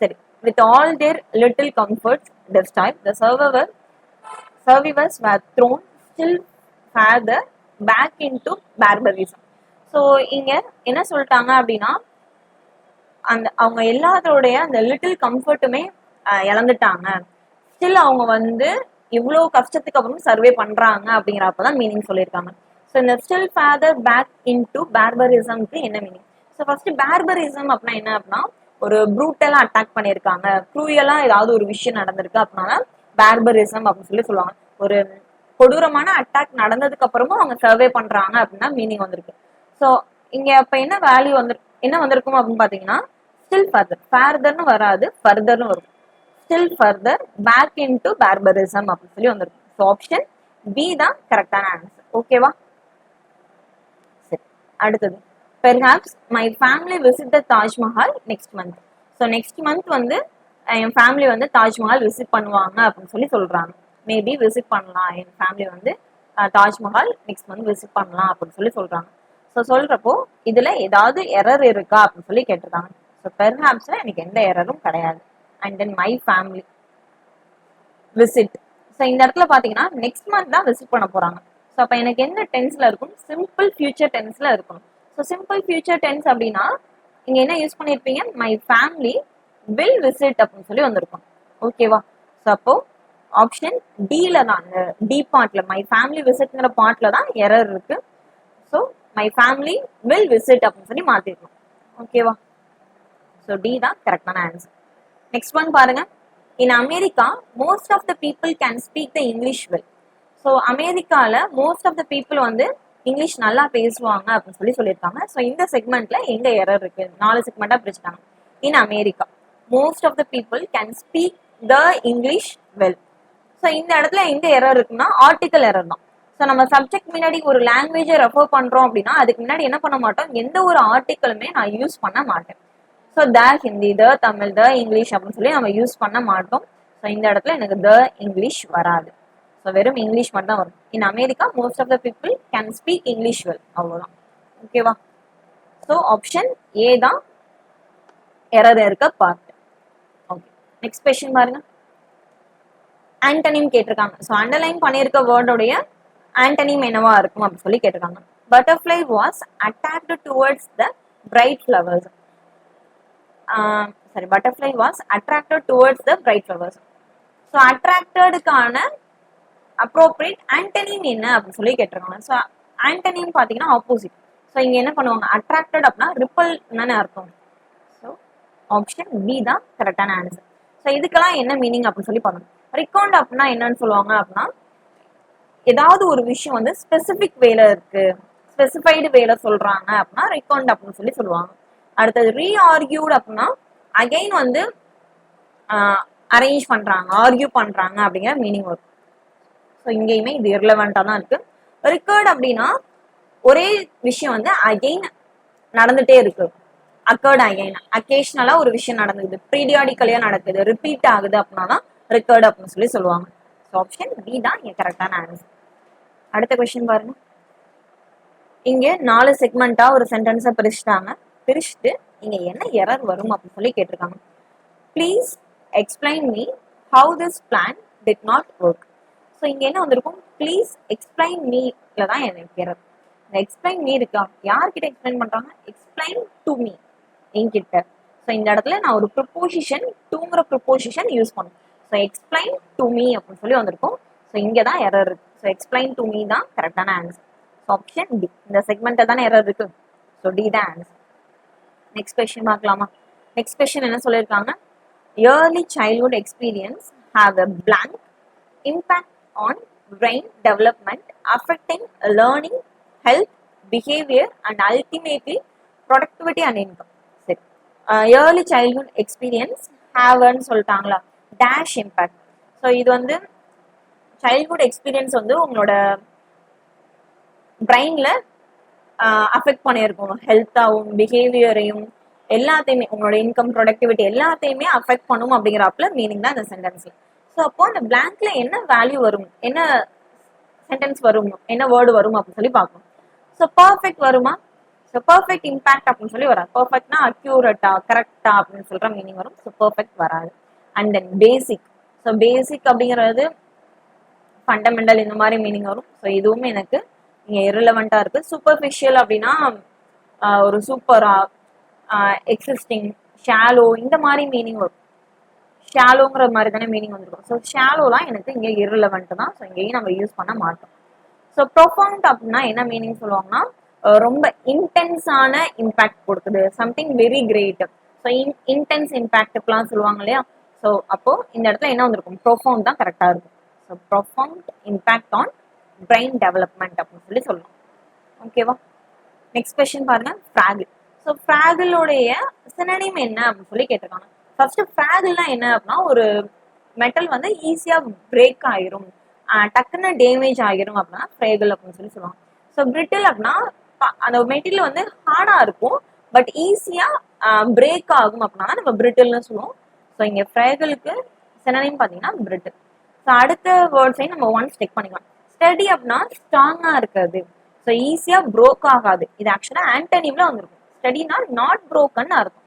சரி. With all their little comforts this time the survivors were thrown still further back into barbarism. So இங்க என்ன சொல்லிட்டாங்க அப்படின்னா, அந்த அவங்க எல்லாத்தோடைய அந்த லிட்டில் கம்ஃபர்ட்டுமே இழந்துட்டாங்க. ஸ்டில் அவங்க வந்து இவ்வளோ கஷ்டத்துக்கு அப்புறம் சர்வே பண்றாங்க அப்படிங்கிறப்பதான் மீனிங் சொல்லியிருக்காங்க. ஸோ இந்த ஸ்டில் ஃபர்தர் பேக் இன்டு பார்பரிசம்க்கு என்ன மீனிங்? ஸோ ஃபர்ஸ்ட் பார்பரிசம் அப்படின்னா என்ன அப்படின்னா, ஒரு ப்ரூட்டலா அட்டாக் பண்ணியிருக்காங்க, க்ரூயலா ஏதாவது ஒரு விஷயம் நடந்திருக்கு அப்படின்னா பார்பரிசம் அப்படின்னு சொல்லி சொல்லுவாங்க. ஒரு கொடூரமான அட்டாக் நடந்ததுக்கு அப்புறமும் அவங்க சர்வே பண்றாங்க அப்படின்னா மீனிங் வந்திருக்கு. ஸோ இங்க அப்ப என்ன வேல்யூ என்ன வந்திருக்கும் அப்படின்னு பாத்தீங்கன்னா, ஸ்டில் ஃபர்தர், ஃபர்தர்னு வராது, ஃபர்தர்னு வரும். ஸ்டில் ஃபர்தர் பேக் இன்டு பார்பரிசம் அப்படின்னு சொல்லி வந்திருக்கும். ஸோ ஆப்ஷன் பி தான் கரெக்டான ஆன்சர். ஓகேவா? சரி, அடுத்தது perhaps my family visit the Taj Mahal next month. So next month வந்து என் ஃபேமிலி வந்து தாஜ்மஹால் விசிட் பண்ணுவாங்க அப்படின்னு சொல்லி சொல்றாங்க. மேபி விசிட் பண்ணலாம், என் ஃபேமிலி வந்து தாஜ்மஹால் நெக்ஸ்ட் மந்த் விசிட் பண்ணலாம் அப்படின்னு சொல்லி சொல்றாங்க. ஸோ சொல்றப்போ இதுல ஏதாவது எரர் இருக்கா அப்படின்னு சொல்லி கேட்டிருக்காங்க. ஸோ பெர்ஹாப்ஸ்ல எனக்கு எந்த எரரும் கிடையாது. And then my family visit. So இந்த இடத்துல பாத்தீங்கன்னா நெக்ஸ்ட் மந்த் தான் விசிட் பண்ண போறாங்க. ஸோ அப்ப எனக்கு என்ன டென்ஸ்ல இருக்கும், சிம்பிள் ஃபியூச்சர் டென்ஸ்ல இருக்கணும். ஸோ சிம்பிள் ஃபியூச்சர் டென்ஸ் அப்படின்னா இங்க என்ன யூஸ் பண்ணிருப்பீங்க, மை ஃபேமிலி வில் விசிட் அப்படின்னு சொல்லி வந்திருக்கும். ஓகேவா? ஸோ அப்போ ஆப்ஷன் டில தான், அந்த டி பார்ட்ல மை ஃபேமிலி விசிட்ங்கிற பார்ட்ல தான் எரர் இருக்கு. So my family will visit அப்படின்னு சொல்லி மாத்திருக்கோம். ஓகேவா? ஸோ டி தான் கரெக்டான ஆன்சர். நெக்ஸ்ட் ஒன் பாருங்க. In America most of the people can speak the English well. So அமெரிக்கால மோஸ்ட் ஆஃப் த பீப்புள் வந்து இங்கிலீஷ் நல்லா பேசுவாங்க அப்படின்னு சொல்லி சொல்லியிருக்காங்க. ஸோ இந்த செக்மெண்ட்ல எங்க எரர் இருக்கு, 4 செக்மெண்டா பிரிச்சுட்டாங்க. In America most of the people can speak the English well. So இந்த இடத்துல எங்க எரர் இருக்குன்னா ஆர்டிக்கல் எரர் தான். ஸோ நம்ம சப்ஜெக்ட் முன்னாடி ஒரு லாங்குவேஜை ரெஃபர் பண்றோம் அப்படின்னா அதுக்கு முன்னாடி என்ன பண்ண மாட்டோம், எந்த ஒரு ஆர்டிக்கலுமே நான் யூஸ் பண்ண மாட்டேன். So the Hindi, the Tamil, the English அப்படின்னு சொல்லி நம்ம யூஸ் பண்ண மாட்டோம். ஸோ இந்த இடத்துல எனக்கு த இங்கிலீஷ் வராது. ஸோ வெறும் இங்கிலீஷ் மட்டும் தான் வரும். In America most of the people can speak English well, அவ்வளோதான். ஓகேவா? ஸோ ஆப்ஷன் ஏ தான் எரர் இருக்க பார்ட். ஓகே, நெக்ஸ்ட் கொஸ்டின் பாருங்க. ஆண்டனிம் கேட்டிருக்காங்க. ஸோ அண்டர்லைன் பண்ணியிருக்க வேர்டோடைய ஆண்டனிம் என்னவா இருக்கும் அப்படின்னு சொல்லி கேட்டிருக்காங்க. Butterfly was attacked towards the bright flowers. Butterfly was attracted towards the bright flowers. So அட்ராக்டடுக்கான அப்ரோப்ரியேட் ஆண்டனிம் என்ன அப்படின்னு சொல்லி கேட்டிருக்காங்க. ஸோ ஆண்டனிம் பார்த்தீங்கன்னா ஆப்போசிட். ஸோ இங்க என்ன பண்ணுவாங்க, அட்ராக்டட் அப்படின்னா ரிப்பல் என்னன்னு அர்த்தம். ஸோ ஆப்ஷன் பி தான் கரெக்டான ஆன்சர். ஸோ இதுக்கெல்லாம் என்ன மீனிங் அப்படின்னு சொல்லி பண்ணணும். ரிகாண்ட் அப்படின்னா என்னன்னு சொல்லுவாங்க அப்படின்னா, ஏதாவது ஒரு விஷயம் வந்து ஸ்பெசிபிக் வேல இருக்கு, ஸ்பெசிஃபைடு வேல சொல்றாங்க அப்படின்னா ரிகாண்ட் அப்படின்னு சொல்லி சொல்லுவாங்க. அடுத்தது ரீஆர்கியூட் அப்படின்னா அகைன் வந்து அரேஞ்ச் பண்றாங்க, ஆர்கியூ பண்றாங்க அப்படிங்கிற மீனிங் வரும். ஸோ இங்கேயுமே இது இர்லவெண்டா தான் இருக்கு. ரிகர்ட் அப்படின்னா ஒரே விஷயம் வந்து அகைன் நடந்துட்டே இருக்கு, அக்கர்ட் அகைன், அக்கேஷனலா ஒரு விஷயம் நடந்தது, பீரியாடிக்கலியா நடக்குது, ரிப்பீட் ஆகுது அப்படின்னா தான் ரிகர்ட் அப்படின்னு சொல்லி சொல்லுவாங்க. ஸோ ஆப்ஷன் பி தான் இங்க கரெக்டான ஆன்சர். அடுத்த கொஸ்டின் பாருங்க. இங்க 4 செக்மெண்டா ஒரு சென்டென்ஸை பிரிச்சுட்டு இங்க என்ன எரர் வரும் அப்படின்னு சொல்லி கேட்டிருக்காங்க. Please explain me how this plan did not work. So இங்க என்ன வந்திருக்கும், ப்ளீஸ் எக்ஸ்பிளைன் மீல தான் எனக்கு எரர். இந்த எக்ஸ்பிளைன் மீ இருக்கா, யார்கிட்ட எக்ஸ்பிளைன் பண்றாங்க, எக்ஸ்பிளைன் டு மீ என்கிட்ட. ஸோ இந்த இடத்துல நான் ஒரு ப்ரிப்போசிஷன், டூங்கிற ப்ரிப்போசிஷன் யூஸ் பண்ணும். ஸோ எக்ஸ்பிளைன் டு மீ அப்படின்னு சொல்லி வந்திருக்கும். ஸோ இங்க தான் எரர் இருக்கு. ஸோ எக்ஸ்பிளைன் டு மீ தான் கரெக்டான ஆன்சர். ஸோ ஆப்ஷன் டி, இந்த செக்மெண்ட்ல தானே எரர் இருக்கு. ஸோ டி தான் ஆன்சர். நெக்ஸ்ட் கொஸ்டின் பார்க்கலாமா. நெக்ஸ்ட் கொஸ்டின் என்ன சொல்லியிருக்காங்க, early childhood experience have a blank impact on brain development affecting learning, health, behavior and ultimately productivity and income. சரி, early childhood experience ஹாவ்னு சொல்லிட்டாங்களா, dash impact. So இது வந்து childhood experience வந்து உங்களோட பிரெயின்ல affect பண்ணியிருக்கும், ஹெல்த்தாகவும் பிஹேவியரையும் எல்லாத்தையுமே, உங்களோட இன்கம் ப்ரொடக்டிவிட்டி எல்லாத்தையுமே அஃபெக்ட் பண்ணும் அப்படிங்கிறப்பல மீனிங் தான் இந்த சென்டென்ஸ்ல. ஸோ அப்போ அந்த பிளாங்க்ல என்ன வேல்யூ வரும், என்ன சென்டென்ஸ் வரும், என்ன வேர்டு வரும் அப்படின்னு சொல்லி பார்க்கணும். ஸோ பர்ஃபெக்ட் வருமா? ஸோ பர்ஃபெக்ட் இம்பாக்ட் அப்படின்னு சொல்லி வராது. பர்ஃபெக்ட்னா அக்யூரேட்டா கரெக்டா அப்படின்னு சொல்ற மீனிங் வரும். ஸோ பர்ஃபெக்ட் வராது. And then basic. So basic அப்படிங்கிறது ஃபண்டமெண்டல் இந்த மாதிரி மீனிங் வரும். ஸோ இதுவுமே எனக்கு இங்கே இரலவெண்டா இருக்கு. சூப்பர்ஃபிஷியல் அப்படின்னா ஒரு சூப்பரா, எக்ஸிஸ்டிங், ஷாலோ இந்த மாதிரி மீனிங் வரும். ஷாலோங்கிற மாதிரி தானே மீனிங் வந்துருக்கும். ஸோ ஷாலோலாம் எனக்கு இங்கே இரலவெண்ட் தான். ஸோ இங்கேயும் நம்ம யூஸ் பண்ண மாட்டோம். ஸோ ப்ரொஃபவுண்ட் அப்படின்னா என்ன மீனிங் சொல்லுவாங்கன்னா, ரொம்ப இன்டென்ஸான இம்பாக்ட் கொடுக்குது, something very great. So intense இம்பாக்ட்லாம் சொல்லுவாங்க இல்லையா. ஸோ அப்போ இந்த இடத்துல என்ன வந்திருக்கும், ப்ரொஃபவுண்ட் தான் கரெக்டாக இருக்கும். So profound impact on brain development அப்படின்னு சொல்லி சொல்லலாம். ஓகேவா? நெக்ஸ்ட் கொஸ்டின் பாருங்க, ஃப்ராகில். ஸோ ஃப்ராகிலோடைய சினோனிம் என்ன அப்படின்னு சொல்லி கேட்டிருக்காங்க. ஃபர்ஸ்ட் ஃப்ராகில்னா என்ன அப்படின்னா, ஒரு மெட்டல் வந்து ஈஸியா பிரேக் ஆயிரும், டக்குன்னு டேமேஜ் ஆகிரும் அப்படின்னா ஃப்ராகில் அப்படின்னு சொல்லி சொல்லுவாங்க. ஸோ பிரிட்டில் அப்படின்னா அந்த மெட்டீரியல் வந்து ஹார்டா இருக்கும், பட் ஈஸியா பிரேக் ஆகும் அப்படின்னா நம்ம பிரிட்டில்னு சொல்லுவோம். ஸோ இங்க ஃப்ராகிலுக்கு சினோனிம் பார்த்தீங்கன்னா பிரிட்டில். ஸோ அடுத்த வேர்ட்ஸையும் நம்ம ஒன்ஸ் செக் பண்ணிக்கலாம். ஸ்டடி அப்படின்னா ஸ்ட்ராங்கா இருக்கிறது, ஸோ ஈஸியா ப்ரோக் ஆகாது. இது ஆக்சுவலா ஆன்டனிம்ல வந்திருக்கும். ஸ்டடினா நாட் ப்ரோக்கன் அர்த்தம்,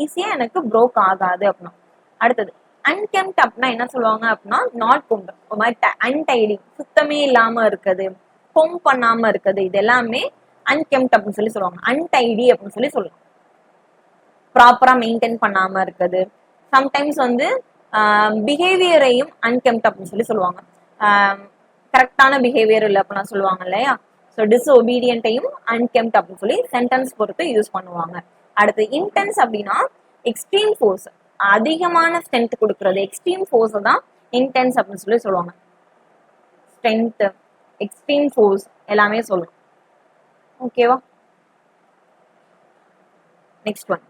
ஈஸியா எனக்கு ப்ரோக் ஆகாது அப்படின்னா. அடுத்தது அன்கெம்ட் அப்படின்னா என்ன சொல்லுவாங்க அப்படின்னா, நாட் கொம்பு, ஒரு மாதிரி அன்டைடி, சுத்தமே இல்லாம இருக்குது, கொம் பண்ணாம இருக்குது, இது எல்லாமே அன்கெம்ட் அப்படின்னு சொல்லி சொல்லுவாங்க. அன்டைடி அப்படின்னு சொல்லி சொல்லலாம், ப்ராப்பரா மெயின்டைன் பண்ணாம இருக்குது. சம்டைம்ஸ் வந்து பிஹேவியரையும் அன்கெம்ட் அப்படின்னு சொல்லி சொல்லுவாங்க. கரெக்டான பிஹேவியர் இல்லை அப்படின்னா சொல்லுவாங்க இல்லையா. ஸோ டிஸ்ஒபீடியன்ட்டையும் அன்கெம்ட் அப்படின்னு சொல்லி சென்டென்ஸ் பொறுத்து யூஸ் பண்ணுவாங்க. அடுத்து இன்டென்ஸ் அப்படின்னா எக்ஸ்ட்ரீம் ஃபோர்ஸ், அதிகமான ஸ்ட்ரென்த் கொடுக்கறது, எக்ஸ்ட்ரீம் ஃபோர்ஸ் தான் இன்டென்ஸ் அப்படின்னு சொல்லி சொல்லுவாங்க. ஸ்ட்ரென்த், எக்ஸ்ட்ரீம் ஃபோர்ஸ் எல்லாமே சொல்லுவோம். ஓகேவா? Next one,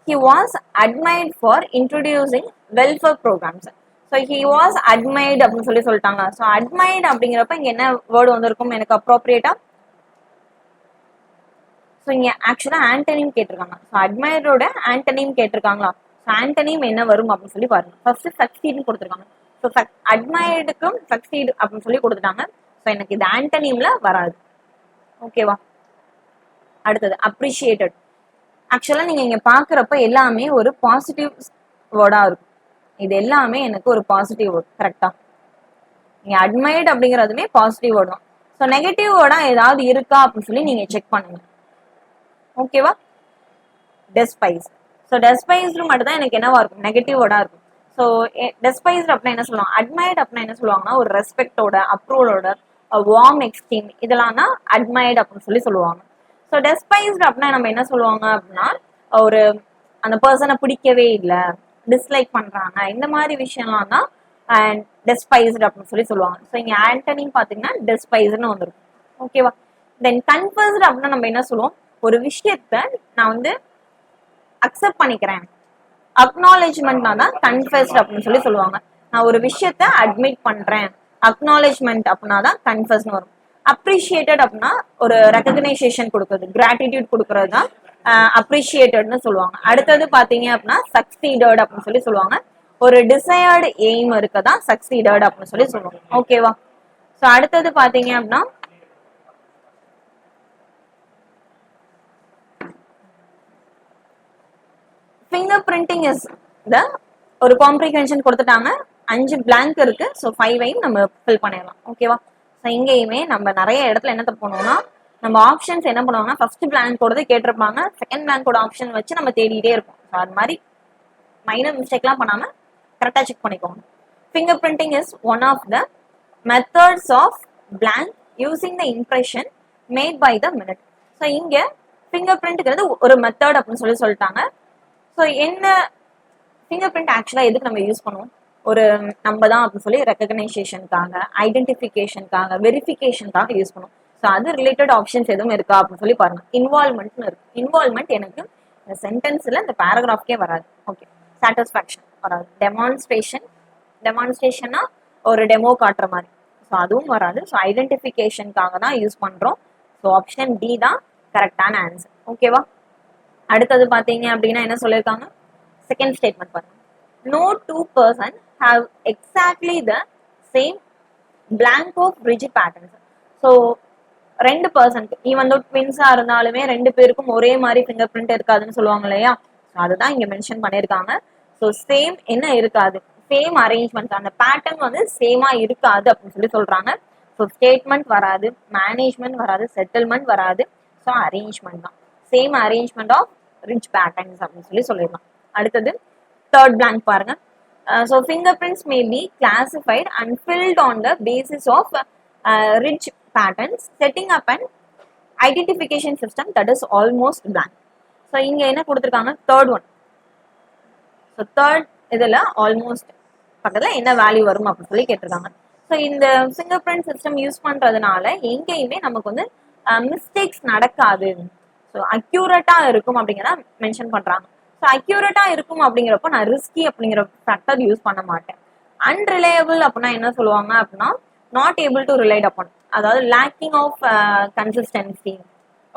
he was admired for introducing welfare programs. So he was admired அப்படின்னு சொல்லி சொல்லிட்டாங்க. ஸோ admired அப்படிங்கிறப்ப இங்க என்ன வேர்டு வந்திருக்கும் எனக்கு அப்ரோப்ரியேட்டா? ஸோ இங்க ஆக்சுவலா ஆண்டனிம் கேட்டிருக்காங்க. ஸோ அட்மையரோட ஆண்டனிம் கேட்டிருக்காங்களா? ஸோ ஆண்டனிம் என்ன வரும் அப்படின்னு சொல்லி பாருங்க. ஃபர்ஸ்ட் சக்சீட்னு கொடுத்துருக்காங்க. ஸோ அட்மையர்டுக்கும் சக்சீட் அப்படின்னு சொல்லி கொடுத்துட்டாங்க. ஸோ எனக்கு இது ஆண்டனிம்ல வராது. ஓகேவா? அடுத்தது அப்ரிஷியேட்டட். ஆக்சுவலா நீங்க இங்க பாக்குறப்ப எல்லாமே ஒரு பாசிட்டிவ் வேர்டா இருக்கும். இது எல்லாமே எனக்கு ஒரு பாசிட்டிவ் வேர்ட், கரெக்டா? நீங்க அட்மையர்ட் அப்படிங்கிறதுமே பாசிட்டிவ் வேர்ட் தான். ஸோ நெகட்டிவ் வேர்டா ஏதாவது இருக்கா அப்படின்னு சொல்லி நீங்க செக் பண்ணுங்க. ஓகேவா? டெஸ்பைஸ். ஸோ டெஸ்பைஸ்டு மட்டும் தான் எனக்கு என்னவா இருக்கும், நெகட்டிவ் வேர்டா இருக்கும். ஸோ டெஸ்பைஸ்டு அப்படின்னா என்ன சொல்லுவாங்க, அட்மையர்ட் அப்படின்னா என்ன சொல்லுவாங்கன்னா ஒரு ரெஸ்பெக்டோட, அப்ரூவலோட, வார்ம் எக்ஸ்டீம், இதெல்லாம் தான் அட்மையர்ட் அப்படின்னு சொல்லி சொல்லுவாங்க. ஸோ டெஸ்பைஸ்டு அப்படின்னா நம்ம என்ன சொல்லுவாங்க அப்படின்னா, ஒரு அந்த பர்சனை பிடிக்கவே இல்லை, டிஸ்லைக் பண்றாங்க, இந்த மாதிரி விஷயம்லாம் தான் டெஸ்பைஸ்டு அப்படின்னு சொல்லி சொல்லுவாங்க. ஸோ இங்க ஆண்டனிம் பாத்தீங்கன்னா டெஸ்பைஸ்டுன்னு வந்துருக்கும். ஓகேவா? தென் கன்ஃபர்ஸ்டு அப்படின்னா நம்ம என்ன சொல்லுவோம், ஒரு விஷயத்த நான் வந்து அக்செப்ட் பண்ணிக்கிறேன், அக்னாலேஜ்மெண்ட்னா தான் கன்ஃபெஸ்ட் அப்படின்னு சொல்லி சொல்லுவாங்க. நான் ஒரு விஷயத்த அட்மிட் பண்றேன், அக்னாலேஜ்மெண்ட் அப்படின்னா தான் கன்ஃபெஸ்ட்னு வரும். அப்ரிஷியேட்டட் அப்படின்னா ஒரு ரெகக்னைசேஷன் கொடுக்குறது, கிராட்டிடியூட் கொடுக்கறது தான் அப்ரிஷியேட்டட்னு சொல்லுவாங்க. அடுத்தது பாத்தீங்க அப்படின்னா சக்சீடட் அப்படின்னு சொல்லி சொல்லுவாங்க. ஒரு டிசையர்டு எய்ம் இருக்கதான் சக்சீடட் அப்படின்னு சொல்லி சொல்லுவாங்க. ஓகேவா? ஸோ அடுத்தது பாத்தீங்க அப்படின்னா ஃபிங்கர் பிரிண்டிங் இஸ் த ஒரு காம்ப்ரிஹென்ஷன் கொடுத்துட்டாங்க. 5 blank இருக்கு. ஸோ 5ஐயும் நம்ம ஃபில் பண்ணிடலாம். ஓகேவா? ஸோ இங்கேயுமே நம்ம நிறைய இடத்துல என்ன தப்பு பண்ணுவோம்னா, நம்ம ஆப்ஷன்ஸ் என்ன பண்ணுவாங்கன்னா ஃபர்ஸ்ட் blank கேட்டிருப்பாங்க, செகண்ட் blank ஆப்ஷன் வச்சு நம்ம தேடிட்டே இருப்போம். ஸோ அது மாதிரி மைனர் மிஸ்டேக்லாம் பண்ணாம கரெக்டாக செக் பண்ணிக்கோங்க. Finger printing is one of the methods of blank using the impression made by the minute. So இங்க ஃபிங்கர் பிரிண்ட்ங்கிறது ஒரு மெத்தட் அப்படின்னு சொல்லி சொல்லிட்டாங்க. ஸோ என்ன ஃபிங்கர் பிரிண்ட் ஆக்சுவலாக எதுக்கு நம்ம யூஸ் பண்ணுவோம், ஒரு நம்ம தான் அப்படின்னு சொல்லி ரெகக்னைசேஷனுக்காக, ஐடென்டிஃபிகேஷனுக்காக, வெரிஃபிகேஷனுக்காக யூஸ் பண்ணுவோம். ஸோ அது ரிலேட்டட் ஆப்ஷன்ஸ் எதுவும் இருக்கா அப்படின்னு சொல்லி பாருங்க. இன்வால்மெண்ட்னு இருக்கு. இன்வால்மெண்ட் எனக்கு இந்த சென்டென்ஸ்ல இந்த பேராகிராஃப்கே வராது. Okay, satisfaction. வராது. டெமான்ஸ்ட்ரேஷன்னா ஒரு டெமோ காட்டுற மாதிரி, ஸோ அதுவும் வராது. ஸோ ஐடென்டிஃபிகேஷனுக்காக தான் யூஸ் பண்றோம். ஸோ ஆப்ஷன் டி தான் கரெக்டான ஆன்சர். ஓகேவா? அடுத்தது பாத்தீங்க அப்படின்னா என்ன சொல்லியிருக்காங்க, செகண்ட் ஸ்டேட்மெண்ட் பாருங்க. No two person have exactly the same blank of rigid patterns. So 2 percent even though ட்வின்ஸா இருந்தாலுமே 2 பேருக்கும் ஒரே மாதிரி ஃபிங்கர் பிரிண்ட் இருக்காதுன்னு சொல்லுவாங்க இல்லையா, அதுதான் இங்க மென்ஷன் பண்ணியிருக்காங்க. ஸோ சேம் என்ன இருக்காது, சேம் அரேஞ்ச்மெண்ட், அந்த பேட்டர்ன் வந்து சேமா இருக்காது அப்படின்னு சொல்லி சொல்றாங்க. ஸோ ஸ்டேட்மெண்ட் வராது, மேனேஜ்மெண்ட் வராது, செட்டில்மெண்ட் வராது. ஸோ அரேஞ்ச்மெண்ட் தான், same arrangement of rich patterns அப்படின்னு சொல்லி சொல்லிடலாம். அடுத்தது தேர்ட் பிளாங்க் பாருங்க. So finger prints may be classified and filed on the basis of rich patterns setting up an identification system that is almost blank. So இங்க என்ன கொடுத்திருக்காங்க, third one. So third இதுல almost பக்கத்துல என்ன value வரும் அப்படின்னு சொல்லி கேட்டிருக்காங்க. ஸோ இந்த ஃபிங்கர் பிரிண்ட் சிஸ்டம் யூஸ் பண்றதுனால எங்கேயுமே நமக்கு வந்து மிஸ்டேக்ஸ் நடக்காது. ஸோ அக்யூரேட்டா இருக்கும் அப்படிங்கிறத மென்ஷன் பண்றாங்க. ஸோ அக்யூரேட்டா இருக்கும் அப்படிங்கிறப்போ நான் ரிஸ்கி அப்படிங்கிற ஃபேக்டர் யூஸ் பண்ண மாட்டேன். அன்ரிலையபிள் அப்படின்னா என்ன சொல்லுவாங்க அப்படின்னா not able to relied upon, அதாவது லேக்கிங் ஆஃப் கன்சிஸ்டன்சி,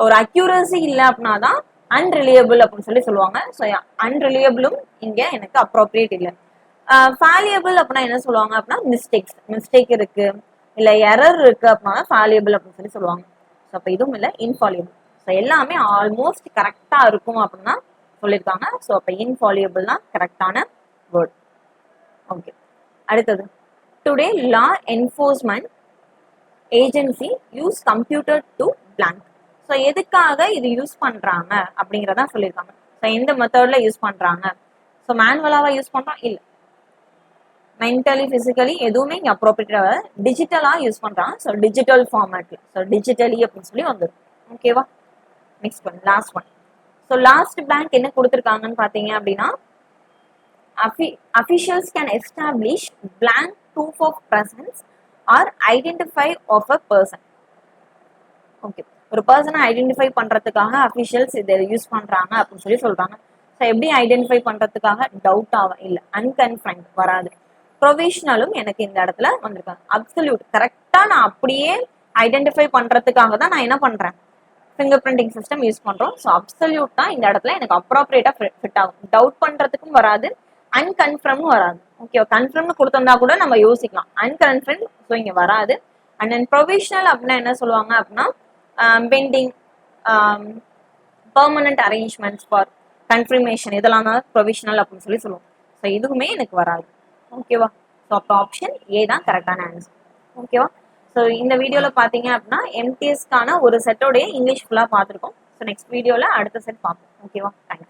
ஒரு அக்யூரசி இல்லை அப்படின்னா தான் அன்ரிலையபிள் அப்படின்னு சொல்லி சொல்லுவாங்க. ஸோ அன்ரிலையபிளும் இங்க எனக்கு அப்ரோப்ரியேட் இல்லை. ஃபாலியபிள் அப்படின்னா என்ன சொல்லுவாங்க அப்படின்னா மிஸ்டேக் இருக்கு இல்ல எரர் இருக்கு அப்படின்னா ஃபாலியபிள் அப்படின்னு சொல்லி சொல்லுவாங்க. ஸோ அப்போ இதுவும் இல்லை, இன்ஃபாலியபிள். ஸோ எல்லாமே ஆல்மோஸ்ட் கரெக்டா இருக்கும் அப்படின்னா சொல்லியிருக்காங்க. ஸோ அப்போ இன்ஃபாலியபிள் தான் கரெக்டான வேர்ட். ஓகே, அடுத்தது today law enforcement agency use computer to blank. So எதுக்காக இது யூஸ் பண்றாங்க அப்படிங்கிறதான் சொல்லியிருக்காங்க. ஸோ எந்த மெத்தட்ல யூஸ் பண்றாங்க, ஸோ மேனுவலாவா யூஸ் பண்றோம் இல்ல, மென்டலி பிசிக்கலி எதுவுமே இங்க அப்ரோப்ரியேட்டா டிஜிட்டலா யூஸ் பண்றாங்க. ஸோ டிஜிட்டல் ஃபார்மேட்ல, ஸோ டிஜிட்டலி அப்படின்னு சொல்லி வந்துடும். ஓகேவா? Next one, last one. So last blank என்ன கொடுத்துருக்காங்கன்னு பாத்தீங்க அப்படின்னா officials can establish blank proof of presence or identify of a person. Okay, ஒரு பர்சனை ஐடென்டிஃபை பண்றதுக்காக அஃபிஷியல்ஸ் இதை யூஸ் பண்றாங்க அப்படின்னு சொல்லி சொல்றாங்க. ஸோ எப்படி ஐடென்டிஃபை பண்றதுக்காக, டவுட் ஆகும் இல்ல, அன்கன்ஃபைன்ட் வராது. ப்ரொவிஷனலும் எனக்கு இந்த இடத்துல வந்திருக்காங்க. அப்சல்யூட் கரெக்டா நான் அப்படியே ஐடென்டிஃபை பண்றதுக்காக தான் நான் என்ன பண்றேன், ஃபிங்கர் பிரிண்டிங் சிஸ்டம் யூஸ் பண்றோம். ஸோ அப்சல்யூட் தான் இந்த இடத்துல எனக்கு அப்ரோப்ரியேட்டா ஃபிட் ஆகும். டவுட் பண்றதுக்கும் வராது, அன்கன்ஃபர்மும் வராது. ஓகே, கன்ஃபர்ம்னு கொடுத்திருந்தா கூட நம்ம யோசிக்கலாம், அன்கன்ஃபர்ம் ஸோ இங்க வராது. அண்ட் தென் ப்ரொவிஷனல் அப்படின்னா என்ன சொல்லுவாங்க அப்படின்னா pending permanent arrangements for confirmation, இதெல்லாம் தான் ப்ரொவிஷனல் அப்படின்னு சொல்லி சொல்லுவோம். ஸோ இதுவுமே எனக்கு வராது. ஓகேவா? ஸோ அப்போ ஆப்ஷன் ஏ தான் கரெக்டான ஆன்சர். ஓகேவா? ஸோ இந்த வீடியோவில் பார்த்தீங்க அப்படின்னா எம்டிஎஸ்க்கான ஒரு செட்டோடைய இங்கிலீஷ் ஃபுல்லாக பார்த்துருக்கோம். ஸோ நெக்ஸ்ட் வீடியோவில் அடுத்த செட் பார்ப்போம். ஓகேவா? தேங்க்யூ.